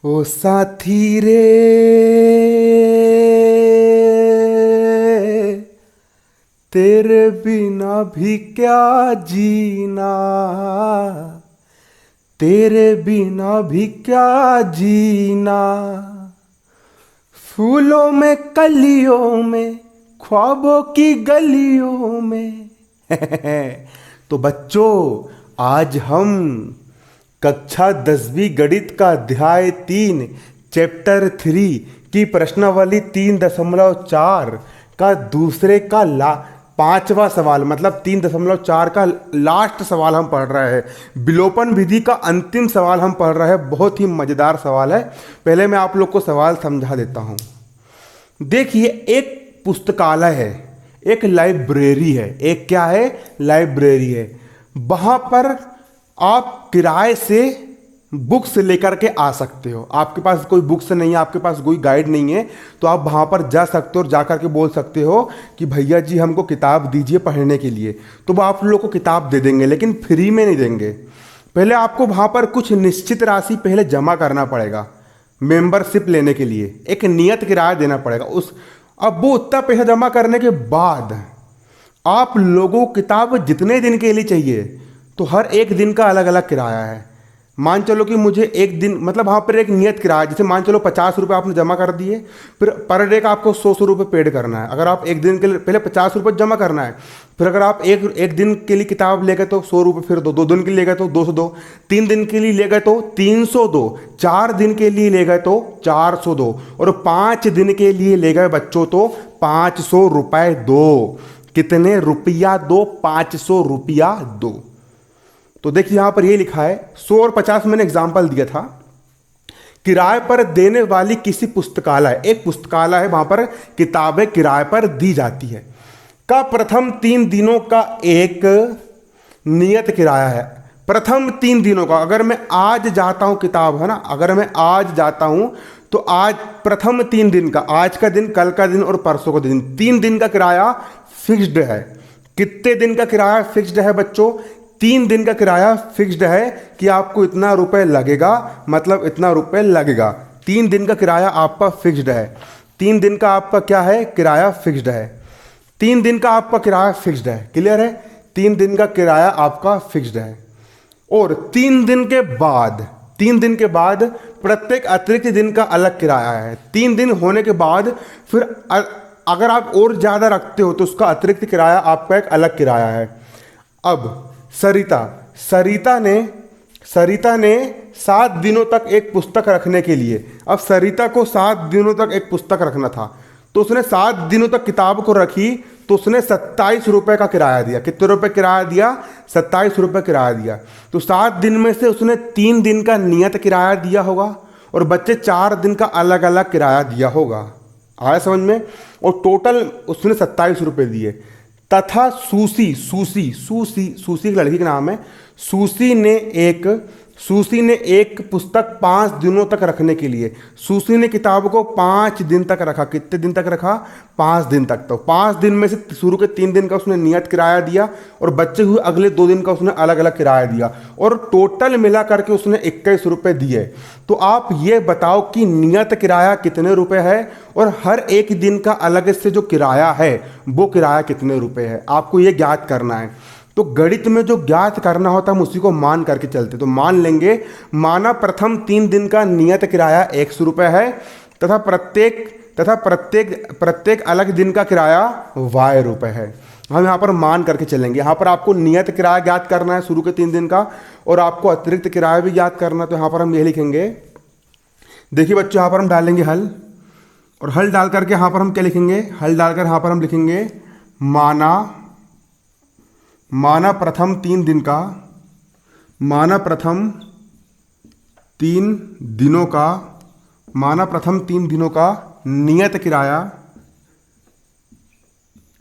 ओ साथी रे, तेरे बिना भी क्या जीना, तेरे बिना भी क्या जीना। फूलों में कलियों में, ख्वाबों की गलियों में। तो बच्चों, आज हम कक्षा 10वीं गणित का अध्याय 3 चैप्टर 3 की प्रश्नावली 3.4 का दूसरे का पांचवा सवाल मतलब 3.4 का लास्ट सवाल हम पढ़ रहे हैं। विलोपन विधि का अंतिम सवाल हम पढ़ रहे हैं। बहुत ही मजेदार सवाल है। पहले मैं आप लोग को सवाल समझा देता हूं। देखिए, एक पुस्तकालय है, एक लाइब्रेरी है। एक क्या है? लाइब्रेरी है। वहां पर आप किराए से बुक्स लेकर के आ सकते हो। आपके पास कोई बुक्स नहीं है, आपके पास कोई गाइड नहीं है, तो आप वहां पर जा सकते हो और जा करके बोल सकते हो कि भैया जी हमको किताब दीजिए पढ़ने के लिए। तो वो आप लोगों को किताब दे देंगे, लेकिन फ्री में नहीं देंगे। पहले आपको वहां पर कुछ निश्चित राशि पहले जमा करना पड़ेगा। मेंबरशिप लेने के लिए एक नियत किराया देना पड़ेगा। अब वो उतना पैसा जमा करने के बाद आप लोगों को किताब जितने दिन के लिए चाहिए, तो हर एक दिन का अलग अलग किराया है। मान चलो कि मुझे एक दिन मतलब वहाँ पर एक नियत किराया, जैसे मान चलो 50 रुपये आपने जमा कर दिए, फिर पर डे का आपको 100 रुपये पेड करना है। अगर आप एक दिन के लिए पहले 50 रुपये जमा करना है, फिर अगर आप एक एक दिन के लिए किताब ले गए तो 100 रुपये, फिर दो दिन के लिए ले गए तो 202, 3 दिन के लिए ले गए तो 302, 4 दिन के लिए ले गए तो 402, और 5 दिन के लिए ले गए बच्चों तो 500 रुपये दो। कितने रुपया दो? 500 रुपया दो। तो देखिए यहां पर ये लिखा है 100 और 50 मैंने एग्जाम्पल दिया था। किराए पर देने वाली किसी पुस्तकालय, एक पुस्तकालय है वहां पर किताबें किराए पर दी जाती है, का प्रथम 3 दिनों का एक नियत किराया है। प्रथम 3 दिनों का, अगर मैं आज जाता हूं, किताब है ना, अगर मैं आज जाता हूं तो आज प्रथम 3 दिन का, आज का दिन, कल का दिन और परसों का दिन, 3 दिन का किराया फिक्स्ड है। कितने दिन का किराया फिक्स्ड है बच्चों? 3 दिन का किराया फिक्स्ड है कि आपको इतना रुपए लगेगा, मतलब इतना रुपए लगेगा। 3 दिन का किराया आपका फिक्स्ड है। 3 दिन का आपका क्या है? किराया फिक्स्ड है। 3 दिन का आपका किराया फिक्स्ड है। क्लियर है? 3 दिन का किराया आपका फिक्स्ड है। और 3 दिन के बाद, 3 दिन के बाद प्रत्येक अतिरिक्त दिन का अलग किराया है। 3 दिन होने के बाद फिर अगर आप और ज्यादा रखते हो तो उसका अतिरिक्त किराया आपका एक अलग किराया है। अब सरिता सरिता ने 7 दिनों तक एक पुस्तक रखने के लिए, अब सरिता को 7 दिनों तक एक पुस्तक रखना था, तो उसने 7 दिनों तक किताब को रखी, तो उसने 27 रुपये का किराया दिया। कितने रुपए किराया दिया? 27 रुपये किराया दिया। तो 7 दिन में से उसने 3 दिन का नियत किराया दिया होगा और बच्चे 4 दिन का अलग अलग किराया दिया होगा। आया समझ में? और टोटल उसने 27 रुपये दिए। तथा सूसी की लड़की का नाम है। सूसी ने एक पुस्तक 5 दिनों तक रखने के लिए, सूसी ने किताब को 5 दिन तक रखा। कितने दिन तक रखा? 5 दिन तक। तो 5 दिन में से शुरू के 3 दिन का उसने नियत किराया दिया और बचे हुए अगले 2 दिन का उसने अलग अलग किराया दिया, और टोटल मिला करके उसने 21 रुपये दिए। तो आप ये बताओ कि नियत किराया कितने रुपए है और हर एक दिन का अलग से जो किराया है वो किराया कितने रुपए है, आपको ये ज्ञात करना है। तो गणित में जो ज्ञात करना होता है हम उसी को मान करके चलते। तो मान लेंगे, माना प्रथम 3 दिन का नियत किराया 100 रुपये है, तथा प्रत्येक अलग दिन का किराया y रुपये है। हम यहाँ पर मान करके चलेंगे। यहाँ पर आपको नियत किराया ज्ञात करना है शुरू के 3 दिन का, और आपको अतिरिक्त किराया भी ज्ञात करना है। तो यहाँ पर हम ये लिखेंगे, देखिए बच्चों, यहाँ पर हम डालेंगे हल, और हल डाल करके यहाँ पर हम क्या लिखेंगे? हल डालकर यहाँ पर हम लिखेंगे माना प्रथम 3 दिन का, माना प्रथम 3 दिनों का, माना प्रथम 3 दिनों का नियत किराया,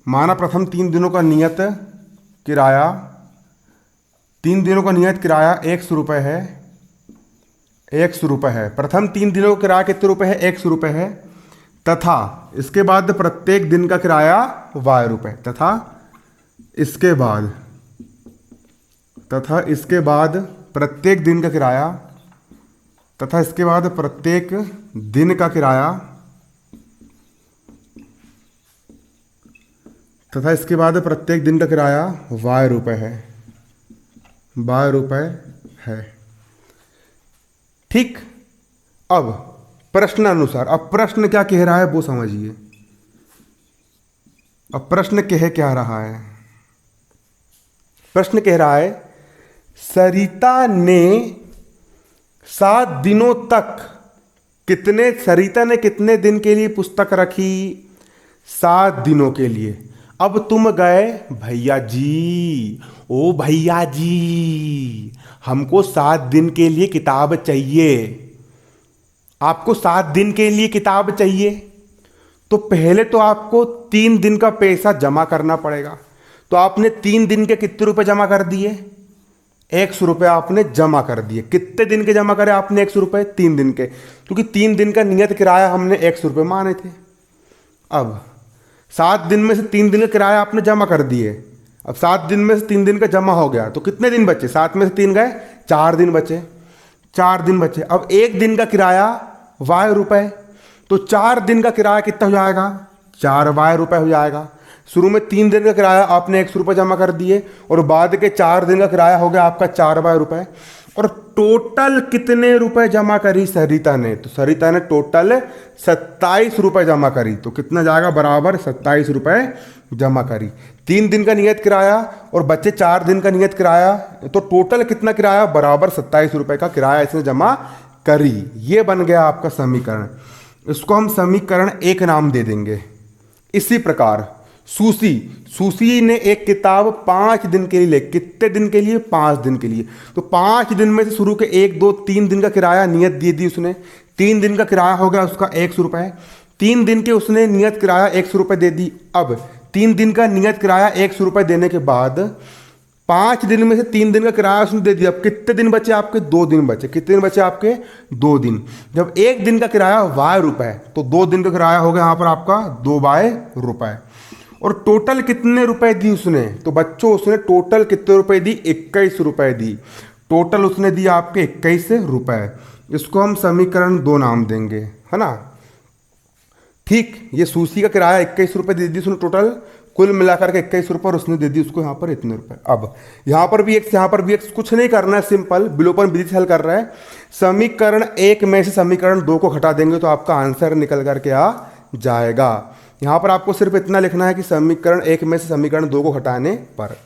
माना प्रथम 3 दिनों का नियत किराया, 3 दिनों का नियत किराया 100 रुपये है। 100 रुपये है। प्रथम 3 दिनों का किराया कितने रुपये है? 100 रुपये है। तथा इसके बाद प्रत्येक दिन का किराया y रुपये, तथा इसके बाद प्रत्येक दिन का किराया तथा इसके बाद प्रत्येक दिन का किराया तथा इसके बाद प्रत्येक दिन का किराया वाई रुपये है, वाई रुपये है। ठीक। अब प्रश्न अनुसार, अब प्रश्न क्या कह रहा है वो समझिए। अब प्रश्न कह क्या रहा है? प्रश्न कह रहा है सरिता ने 7 दिनों तक सरिता ने कितने दिन के लिए पुस्तक रखी? 7 दिनों के लिए। अब तुम गए भैया जी, ओ भैया जी, हमको 7 दिन के लिए किताब चाहिए। आपको 7 दिन के लिए किताब चाहिए तो पहले तो आपको 3 दिन का पैसा जमा करना पड़ेगा। तो आपने 3 दिन के कितने रुपए जमा कर दिए? 100 रुपये आपने जमा कर दिए। कितने दिन के जमा करे आपने 100 रुपये? 3 दिन के, क्योंकि 3 दिन का नियत किराया हमने 100 रुपये माने थे। अब 7 दिन में से 3 दिन का किराया आपने जमा कर दिए। अब 7 दिन में से 3 दिन का जमा हो गया तो कितने दिन बचे? 7 में से 3 गए, 4 दिन बचे, 4 दिन बचे। अब 1 दिन का किराया वाई रुपये, तो 4 दिन का किराया कितना हो जाएगा? 4 वाई रुपये हो जाएगा। शुरू में 3 दिन का किराया आपने 100 रुपये जमा कर दिए और बाद के 4 दिन का किराया हो गया आपका 4 वाई रुपये। और टोटल कितने रुपए जमा करी सरिता ने? तो सरिता ने टोटल 27 रुपये जमा करी। तो कितना जाएगा? बराबर 27 रुपये जमा करी। 3 दिन का नियत किराया और बच्चे 4 दिन का नियत किराया, तो टोटल कितना किराया? बराबर 27 रुपये का किराया इसने जमा करी। ये बन गया आपका समीकरण। इसको हम समीकरण 1 नाम दे देंगे। इसी प्रकार सुशी ने एक किताब 5 दिन के लिए कितने दिन के लिए? 5 दिन के लिए। तो 5 दिन में से शुरू के 1, 2, 3 दिन का किराया नियत दे दी उसने। 3 दिन का किराया हो गया उसका 100 रुपये। 3 दिन के उसने नियत किराया 100 रुपये दे दी। अब 3 दिन का नियत किराया 100 रुपये देने के बाद 5 दिन में से 3 दिन का किराया उसने दे दिया। अब कितने दिन बचे आपके? 2 दिन बचे। कितने दिन बचे आपके? 2 दिन। जब 1 दिन का किराया वाई रुपये, तो 2 दिन का किराया हो गया यहाँ पर आपका 2 वाई रुपये। और टोटल कितने रुपए दी उसने? तो बच्चों उसने टोटल कितने रुपए दी? 21 रुपए दी। टोटल उसने दिया आपके 21 रुपए। इसको हम समीकरण 2 नाम देंगे, है ना। ठीक। ये सुशी का किराया 21 रुपए दे दी उसने टोटल, कुल मिलाकर के 21 रुपये, और उसने दे दी उसको यहाँ पर इतने रुपए। अब यहाँ पर भी x, कुछ नहीं करना है, सिंपल विलोपन विधि से हल कर रहा है। समीकरण 1 में से समीकरण 2 को घटा देंगे तो आपका आंसर निकल करके आ जाएगा। यहाँ पर आपको सिर्फ इतना लिखना है कि समीकरण 1 में से समीकरण 2 को घटाने पर,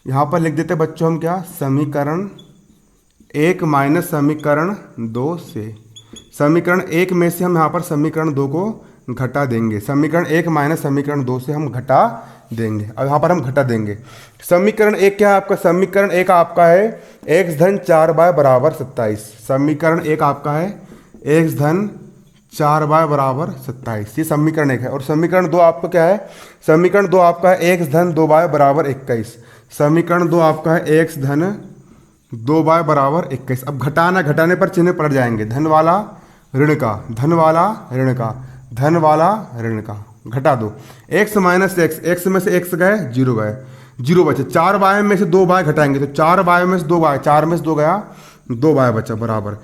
यहाँ पर लिख देते बच्चों हम क्या? समीकरण 1 माइनस समीकरण 2 से। समीकरण 1 में से हम यहाँ पर समीकरण 2 को घटा देंगे। समीकरण 1 माइनस समीकरण 2 से हम घटा देंगे। अब यहाँ पर हम घटा देंगे। समीकरण 1 क्या है आपका? समीकरण 1 आपका है x धन 4 वाई बराबर 27। समीकरण 1 आपका है x धन 4 वाई बराबर 27। ये समीकरण 1 है। और समीकरण 2 आपका क्या है? समीकरण 2 आपका है x धन 2 वाई बराबर 21। समीकरण 2 आपका है x धन 2 वाई बराबर 21। अब घटाने पर चिन्ह पड़ जाएंगे, धन वाला ऋण का, धन वाला ऋण का, धन वाला ऋण का। घटा दो, x माइनस एक्स, एक्स में से x गए, 0 गए, 0 बचे। 4 वाई में से 2 वाई घटाएंगे तो 4 वाई में से 2 वाई, 4 में से 2 गया, 2 वाई बचा बराबर।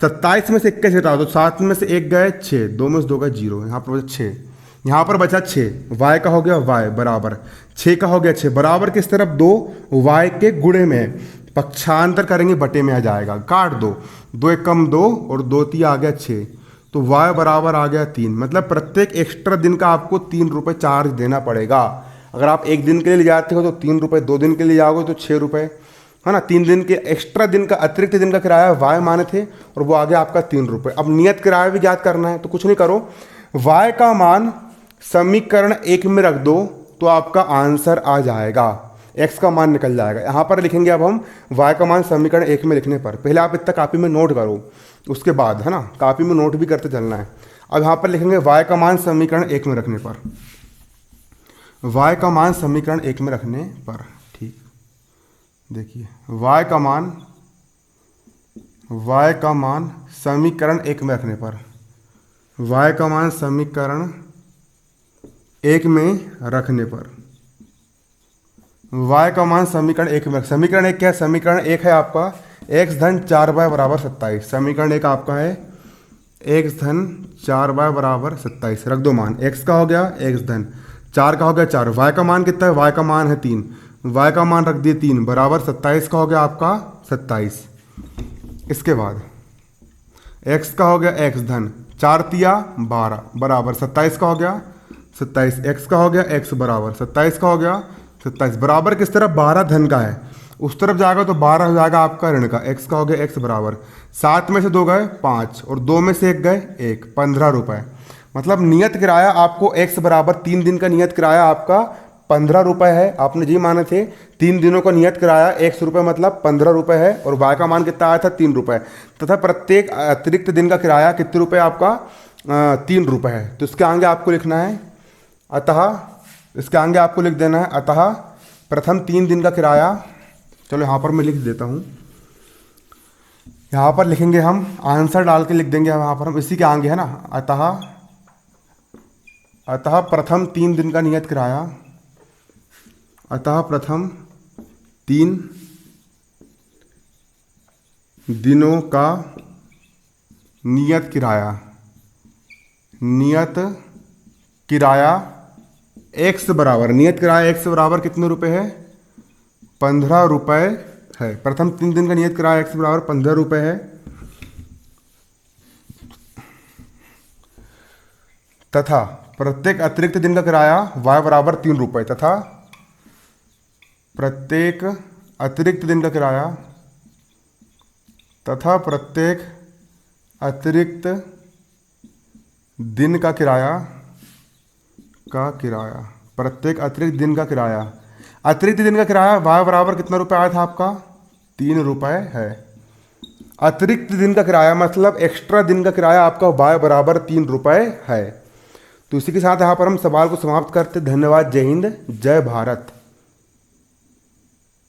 27 में से 21 घटाओ तो 7 में से 1 गए, 6, 2 में से 2 गए, 0। यहाँ पर बचा 6, यहाँ पर बचा 6, y का हो गया y बराबर 6 का हो गया 6 बराबर किस तरफ? 2 y के गुणे में, पक्षांतर करेंगे बटे में आ जाएगा। काट दो, 2 एक कम 2 और 2 3 आ गया 6, तो y बराबर आ गया 3। मतलब प्रत्येक एक्स्ट्रा दिन का आपको 3 रुपये चार्ज देना पड़ेगा। अगर आप 1 दिन के लिए ले जाते हो तो 3 रुपये, 2 दिन के लिए जाओगे तो 6 रुपये, है ना। 3 दिन के एक्स्ट्रा दिन का, अतिरिक्त दिन का किराया y माने थे और वो आ गया आपका 3 रुपये। अब नियत किराया भी ज्ञात करना है तो कुछ नहीं करो, y का मान समीकरण 1 में रख दो तो आपका आंसर आ जाएगा, x का मान निकल जाएगा। यहाँ पर लिखेंगे अब हम y का मान समीकरण 1 में लिखने पर। पहले आप इतना कॉपी में नोट करो, उसके बाद, है ना, कॉपी में नोट भी करते चलना है। अब यहाँ पर लिखेंगे y का मान समीकरण 1 में रखने पर, y का मान समीकरण 1 में रखने पर। ठीक, देखिए y का मान समीकरण 1 में रखने पर, y का मान समीकरण 1 में रखने पर, y का मान समीकरण 1 में, समीकरण 1 क्या है? समीकरण 1 है आपका एक्स धन 4y बराबर 27। समीकरण एक आपका है एक्स धन 4y बराबर 27। रख दो मान, एक्स का हो गया एक्स धन 4 का हो गया 4, वाई का मान कितना है, वाई का मान है 3, वाई का मान रख दिए 3 बराबर 27 का हो गया आपका 27। इसके बाद x का हो गया x धन 4 तिया 12 बराबर 27 का हो गया 27, x का हो गया x बराबर 27 का हो गया 27, बराबर किस तरफ 12 धन का है, उस तरफ जाएगा तो 12 हो जाएगा आपका ऋण का, x का हो गया x बराबर 7 में से 2 गए 5 और 2 में से 1 गए 1, 15 रुपये। मतलब नियत किराया आपको x बराबर 3 दिन का नियत किराया आपका 15 रुपये है। आपने जी माने थे 3 दिनों का नियत किराया 100 रुपये मतलब 15 रुपये है, और y का मान कितना आया था 3 रुपये, तथा प्रत्येक अतिरिक्त दिन का किराया कितने रुपये आपका 3 रुपये है। तो इसके आगे आपको लिखना है अतः, इसके आगे आपको लिख देना है अतः प्रथम 3 दिन का किराया। चलो यहाँ पर मैं लिख देता हूँ, यहाँ पर लिखेंगे हम आंसर डाल के लिख देंगे यहाँ पर हम, इसी के आगे है ना, अतः प्रथम 3 दिन का नियत किराया, अतः प्रथम 3 दिनों का नियत किराया, नियत किराया x बराबर, नियत किराया x बराबर कितने रुपए है 15 रुपये है। प्रथम 3 दिन का नियत किराया x बराबर 15 रुपये है, तथा प्रत्येक अतिरिक्त दिन का किराया y बराबर 3 रुपये, तथा प्रत्येक अतिरिक्त दिन का किराया, तथा प्रत्येक अतिरिक्त दिन का किराया, प्रत्येक अतिरिक्त दिन का किराया, अतिरिक्त दिन का किराया y बराबर कितना रुपये आया था आपका 3 रुपये है। अतिरिक्त दिन का किराया मतलब एक्स्ट्रा दिन का किराया आपका y बराबर 3 रुपये है। तो इसी के साथ यहाँ पर हम सवाल को समाप्त करते। धन्यवाद, जय हिंद, जय भारत।